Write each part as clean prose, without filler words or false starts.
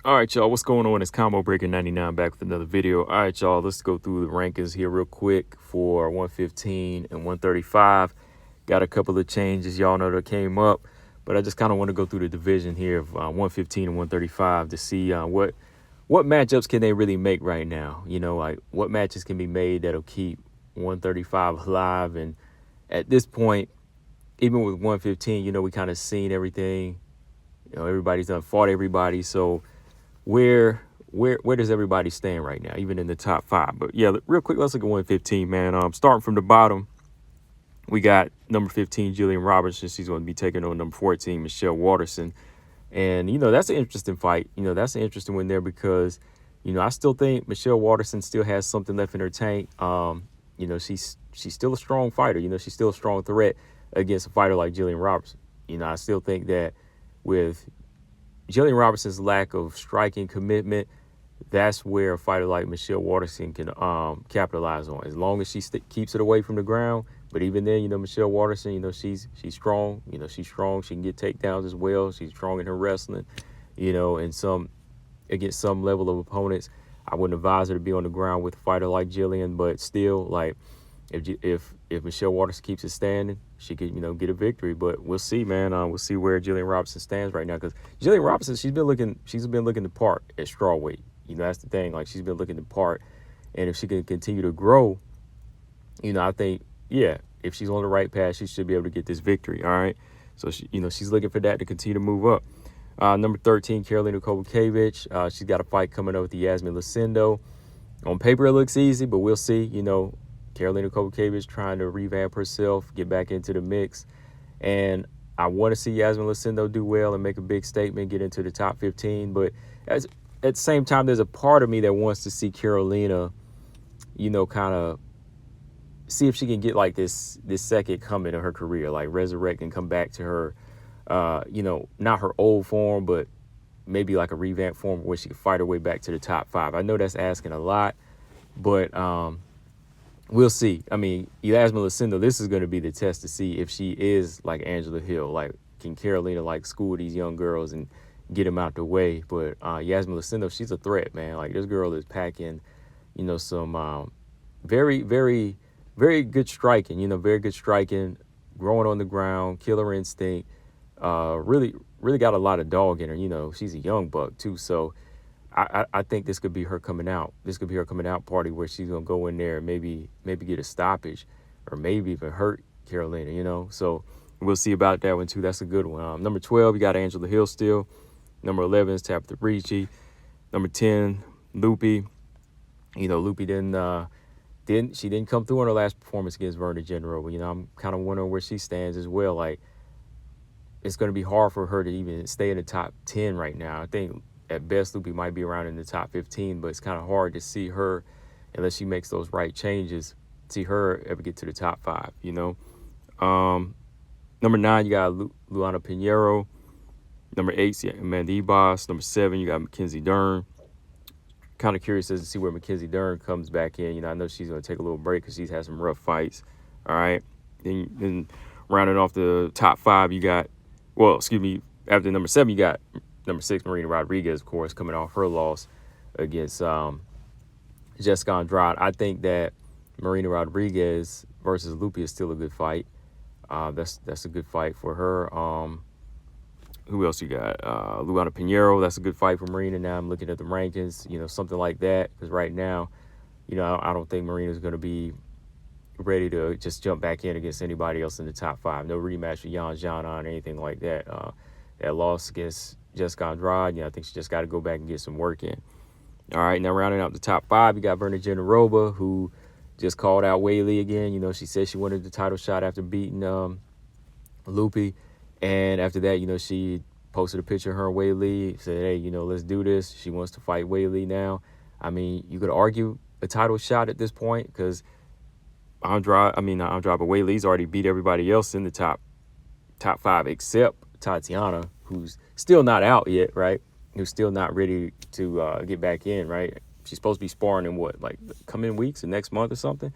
All right, y'all, what's going on? It's Combo Breaker 99 back with another video. All right, y'all, let's go through the rankings here real quick for 115 and 135. Got a couple of changes, y'all know, that came up, but I just kind of want to go through the division here of 115 and 135 to see what matchups can they really make right now. You know, like what matches can be made that'll keep 135 alive. And at this point, even with 115, you know, we kind of seen everything. You know, everybody's done fought everybody, so where does everybody stand right now, even in the top five? But yeah, real quick, let's look at 115, man. Starting from the bottom, we got number 15, Jillian Robertson. She's going to be taking on number 14, Michelle Waterson. And, you know, that's an interesting fight. You know, that's an interesting one there because, you know, I still think Michelle Waterson still has something left in her tank. You know, she's still a strong fighter. You know, she's still a strong threat against a fighter like Jillian Robertson. You know, I still think that with Jillian Robertson's lack of striking commitment, that's where a fighter like Michelle Waterson can capitalize on, as long as she keeps it away from the ground. But even then, you know, Michelle Waterson, you know, she's strong. You know, she's strong. She can get takedowns as well. She's strong in her wrestling, you know, and against some level of opponents. I wouldn't advise her to be on the ground with a fighter like Jillian, but still, like, if Michelle Waterson keeps it standing, she could, you know, get a victory. But we'll see, man. We'll see where Jillian Robertson stands right now, because Jillian Robertson, she's been looking the part at strawweight. You know, that's the thing. Like, she's been looking the part, and if she can continue to grow, you know, I think, yeah, if she's on the right path, she should be able to get this victory. All right, so she, you know, she's looking for that to continue to move up. Number 13, Karolina Kowalkiewicz. She's got a fight coming up with Yasmin Lucindo. On paper, it looks easy, but we'll see. You know, Karolina Kowalkiewicz trying to revamp herself, get back into the mix. And I want to see Yasmin Lucindo do well and make a big statement, get into the top 15. But at the same time, there's a part of me that wants to see Karolina, you know, kind of see if she can get like this second coming of her career, like resurrect and come back to her, you know, not her old form, but maybe like a revamped form where she can fight her way back to the top 5. I know that's asking a lot, but we'll see. I mean, Yasmin Lucindo, this is going to be the test to see if she is like Angela Hill. Like, can Karolina like school these young girls and get them out the way? But Yasmin Lucindo, she's a threat, man. Like, this girl is packing, you know, some very, very, very good striking. You know, very good striking, growing on the ground, killer instinct. Really got a lot of dog in her. You know, she's a young buck too, so I think this could be her coming out. This could be her coming out party where she's gonna go in there and maybe get a stoppage, or maybe even hurt Karolina. You know, so we'll see about that one too. That's a good one. Number 12, you got Angela Hill still. Number 11 is Tabitha Ricci. Number 10, Loopy. You know, Loopy didn't come through on her last performance against Verna Jandiroba. You know, I'm kind of wondering where she stands as well. Like, it's going to be hard for her to even stay in the top 10 right now. I think at best Loopy might be around in the top 15, but it's kind of hard to see her, unless she makes those right changes, see her ever get to the top 5, you know. Number 9, you got Luana Pinheiro. Number 8, you got Amanda Ebos. Number 7, you got Mackenzie Dern. Kind of curious as to see where Mackenzie Dern comes back in. You know, I know she's going to take a little break because she's had some rough fights. All right. Then rounding off the top 5, you got, well, excuse me, after number 7, you got number 6, Marina Rodriguez, of course, coming off her loss against Jessica Andrade. I think that Marina Rodriguez versus Lupi is still a good fight. That's a good fight for her. Who else you got? Luana Pinheiro. That's a good fight for Marina. Now I'm looking at the rankings, you know, something like that. Because right now, you know, I don't think Marina's going to be ready to just jump back in against anybody else in the top 5. No rematch with Yan Zhanan or anything like that. That loss against Jessica Andrade, you know, I think she just got to go back and get some work in. All right, now rounding out the top 5, you got Verna Jandiroba, who just called out Weili again. You know, she said she wanted the title shot after beating Loopy. And after that, you know, she posted a picture of her and Weili, said, hey, you know, let's do this. She wants to fight Weili now. I mean, you could argue a title shot at this point because Weili's already beat everybody else in the top 5 except Tatiana, who's still not out yet, right? Who's still not ready to get back in, right? She's supposed to be sparring in what, like coming weeks or next month or something?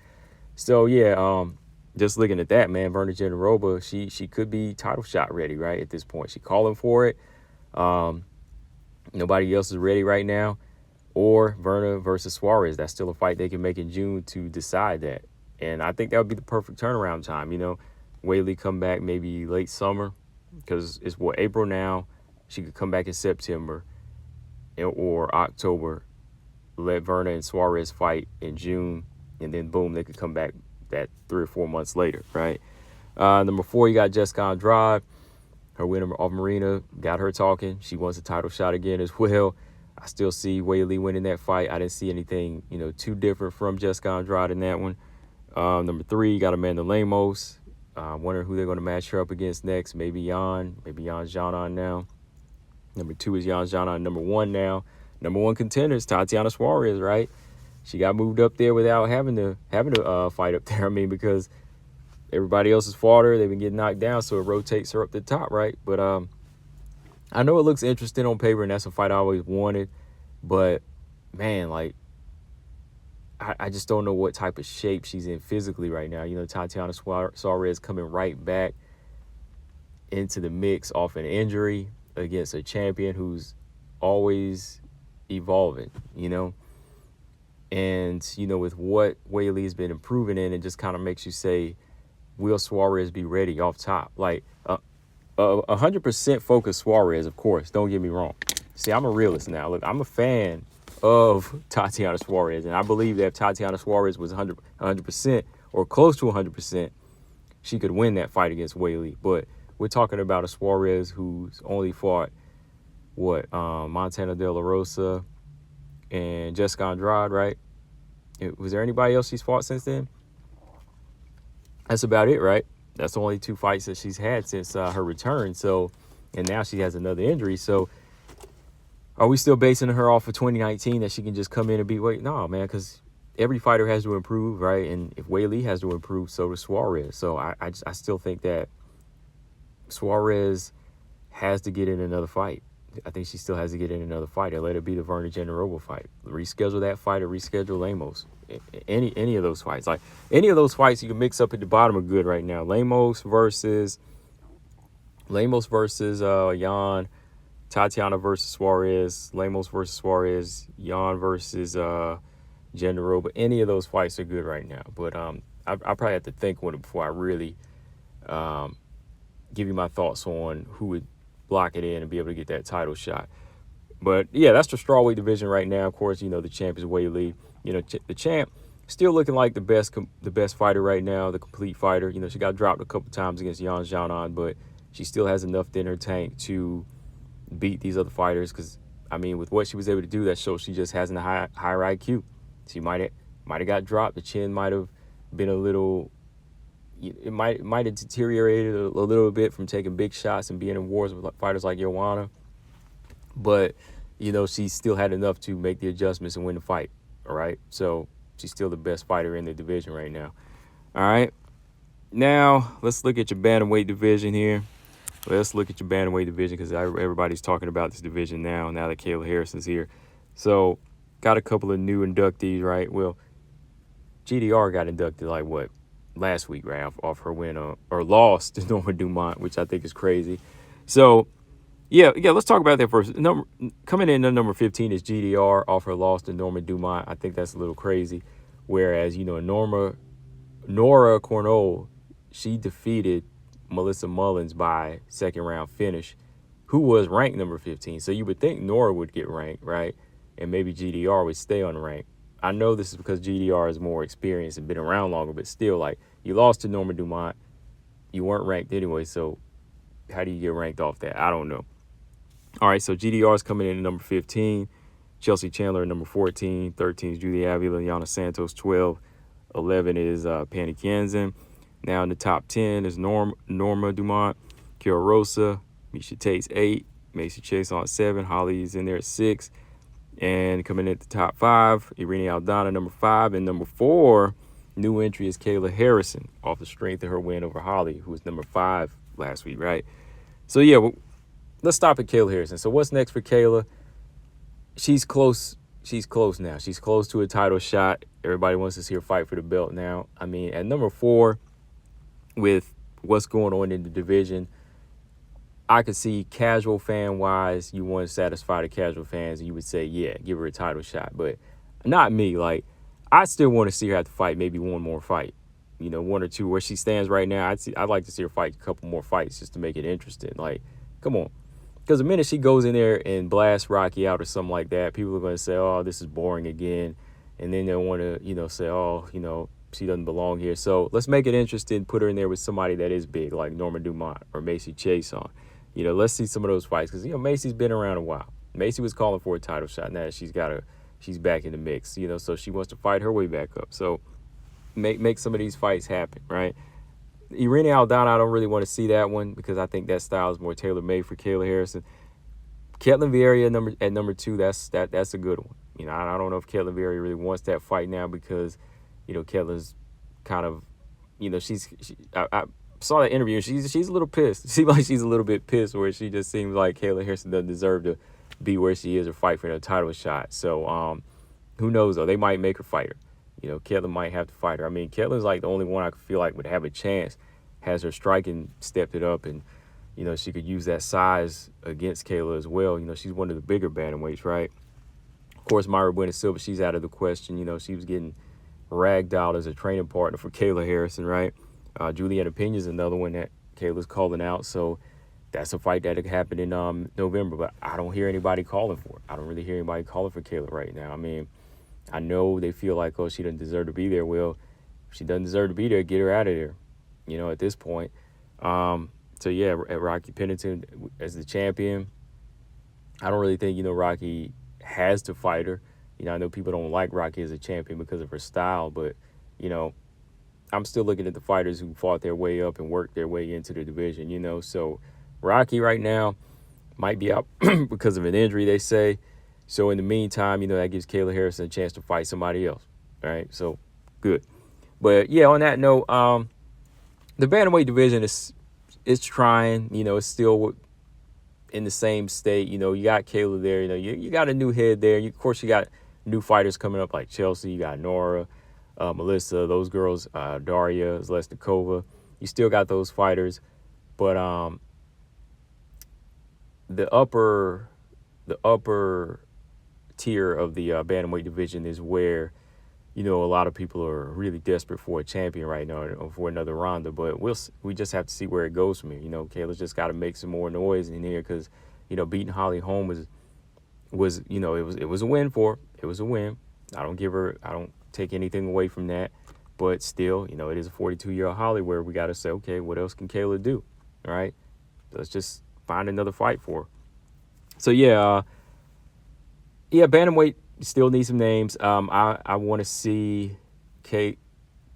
So, yeah, just looking at that, man, Verna Jandiroba, she could be title shot ready, right, at this point. She calling for it. Nobody else is ready right now. Or Verna versus Suarez. That's still a fight they can make in June to decide that. And I think that would be the perfect turnaround time. Weili come back maybe late summer because it's April now. She could come back in September or October. Let Verna and Suarez fight in June, and then boom, they could come back that 3 or 4 months later, right? Number 4, you got Jessica Andrade. Her win off Marina got her talking. She wants a title shot again as well. I still see Weili winning that fight. I didn't see anything, too different from Jessica Andrade in that one. Number 3, you got Amanda Lemos. Wondering who they're going to match her up against next. Maybe Jan. Maybe Jan's on now. Number 2 is Jan's on. Number 1 now. Number 1 contender is Tatiana Suarez, right? She got moved up there without having to fight up there. I mean, because everybody else has fought her. They've been getting knocked down, so it rotates her up the top, right? But I know it looks interesting on paper, and that's a fight I always wanted. But, man, like, I just don't know what type of shape she's in physically right now. Tatiana Suarez coming right back into the mix off an injury against a champion who's always evolving, And, with what Weili's been improving in, it just kind of makes you say, will Suarez be ready off top? Like, 100% focus Suarez, of course. Don't get me wrong. See, I'm a realist now. Look, I'm a fan of Tatiana Suarez, and I believe that if Tatiana Suarez was 100% or close to 100%, she could win that fight against Weili. But we're talking about a Suarez who's only fought, Montana De La Rosa and Jessica Andrade, right? Was there anybody else she's fought since then? That's about it, right? That's the only 2 fights that she's had since her return. So, and now she has another injury. So, are we still basing her off of 2019 that she can just come in and beat Weili? No, man, because every fighter has to improve, right? And if Weili has to improve, so does Suarez. So, I still think that Suarez has to get in another fight. I think she still has to get in another fight and let it be the Verna Jandiroba fight. Reschedule that fight or reschedule Lemos. Any of those fights. Like, any of those fights you can mix up at the bottom are good right now. Lemos versus Jan. Tatiana versus Suarez. Lemos versus Suarez. Jan versus Jandiroba. Any of those fights are good right now. But I probably have to think on it before I really give you my thoughts on who would block it in and be able to get that title shot. But, yeah, that's the strawweight division right now. Of course, the champ is Weili. The champ still looking like the best fighter right now, the complete fighter. She got dropped a couple times against Jan Xiaonan, but she still has enough in her tank to beat these other fighters because, I mean, with what she was able to do, that shows she just has a higher IQ. She might have got dropped. The chin might have been a little... It might have deteriorated a little bit from taking big shots and being in wars with fighters like Joanna. But, she still had enough to make the adjustments and win the fight. All right? So, she's still the best fighter in the division right now. All right? Now, let's look at your bantamweight division here. Let's look at your bantamweight division because everybody's talking about this division now that Kayla Harrison's here. So, got a couple of new inductees, right? Well, GDR got inducted last week, right, off her win or loss to Norma Dumont, which I think is crazy. So, yeah, let's talk about that first. Coming in at number 15 is GDR off her loss to Norma Dumont. I think that's a little crazy. Whereas, Nora Cornell, she defeated Melissa Mullins by second round finish, who was ranked number 15. So you would think Nora would get ranked, right? And maybe GDR would stay on rank. I know this is because GDR is more experienced and been around longer, but still, you lost to Norma Dumont. You weren't ranked anyway, so how do you get ranked off that? I don't know. All right, so GDR is coming in at number 15. Chelsea Chandler at number 14. 13 is Julia Avila, Yana Santos, 12. 11 is Panny Kianzin. Now in the top 10 is Norma Dumont, Kira Rosa, Misha Tate's 8, Macy Chase on 7, Holly's in there at 6. And coming in at the top 5, Irene Aldana, number 5. And number 4, new entry is Kayla Harrison off the strength of her win over Holly, who was number 5 last week, right? So, yeah, let's stop at Kayla Harrison. So what's next for Kayla? She's close. She's close now. She's close to a title shot. Everybody wants to see her fight for the belt now. I mean, at number 4, with what's going on in the division, I could see casual fan-wise, you want to satisfy the casual fans, and you would say, yeah, give her a title shot. But not me. Like, I still want to see her have to fight maybe one more fight. You know, one or two. Where she stands right now, I'd like to see her fight a couple more fights just to make it interesting. Like, come on. Because the minute she goes in there and blasts Rocky out or something like that, people are going to say, oh, this is boring again. And then they'll want to, say, oh, she doesn't belong here. So let's make it interesting. Put her in there with somebody that is big, like Norma Dumont or Macy Chiasson. Let's see some of those fights. Because, Macy's been around a while. Macy was calling for a title shot. Now she's back in the mix, so she wants to fight her way back up. So make some of these fights happen, right? Irene Aldana, I don't really want to see that one because I think that style is more tailor-made for Kayla Harrison. Ketlen Vieira at number 2, that's a good one. I don't know if Ketlen Vieira really wants that fight now because, Ketlen's kind of, I saw that interview and she's a little pissed. It seems like she's a little bit pissed where she just seems like Kayla Harrison doesn't deserve to be where she is or fight for a title shot. So who knows, though? They might make her fight her. Ketlen might have to fight her. I mean, Ketlen's like the only one I feel like would have a chance. Has her striking stepped it up, and, she could use that size against Kayla as well. She's one of the bigger bantamweights, right? Of course, Mayra Bueno Silva, she's out of the question. She was getting ragged out as a training partner for Kayla Harrison, right? Juliana Pena's another one that Kayla's calling out. So that's a fight that could happen in November, but I don't hear anybody calling for it. I don't really hear anybody calling for Kayla right now. I mean, I know they feel like, oh, she doesn't deserve to be there. Well, if she doesn't deserve to be there, get her out of there, at this point. So, yeah, at Rocky Pennington as the champion, I don't really think, Rocky has to fight her. I know people don't like Rocky as a champion because of her style, but, I'm still looking at the fighters who fought their way up and worked their way into the division, So Rocky right now might be out because of an injury, they say. So in the meantime, that gives Kayla Harrison a chance to fight somebody else. All right, so good. But, yeah, on that note, the bantamweight division is trying. It's still in the same state. You got Kayla there. You got a new head there. Of course, you got new fighters coming up like Chelsea. You got Nora, Melissa, those girls, Daria, Zlesnikova. You still got those fighters. But the upper tier of the bantamweight division is where, a lot of people are really desperate for a champion right now or for another Ronda. But we just have to see where it goes from here. Kayla's just got to make some more noise in here because, beating Holly Holm was it was a win for her. It was a win. I don't take anything away from that. But still, it is a 42-year-old Holly where we got to say, okay, what else can Kayla do? All right? Let's just find another fight for her. So, yeah, bantamweight still needs some names. I want to see Ketlen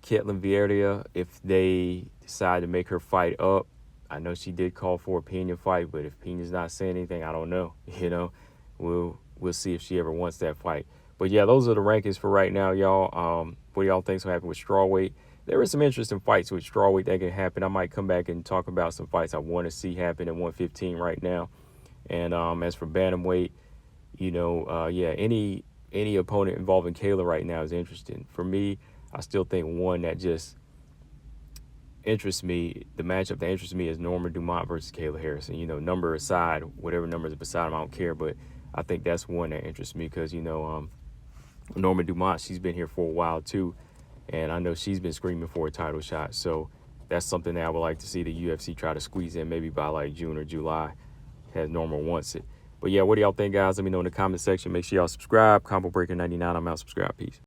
Vieira if they decide to make her fight up. I know she did call for a Pena fight, but if Pena's not saying anything, I don't know. We'll see if she ever wants that fight. But, yeah, those are the rankings for right now, y'all. What do y'all think's going to happen with strawweight? There are some interesting fights with strawweight that can happen. I might come back and talk about some fights I want to see happen at 115 right now. And as for bantamweight, any opponent involving Kayla right now is interesting. For me, I still think one that just interests me, the matchup that interests me is Norma Dumont versus Kayla Harrison. Number aside, whatever numbers are beside them, I don't care. But I think that's one that interests me because, Norma Dumont, she's been here for a while too. And I know she's been screaming for a title shot. So that's something that I would like to see the UFC try to squeeze in maybe by like June or July as Norma wants it. But, yeah, what do y'all think, guys? Let me know in the comment section. Make sure y'all subscribe. Combo Breaker 99. I'm out. Subscribe. Peace.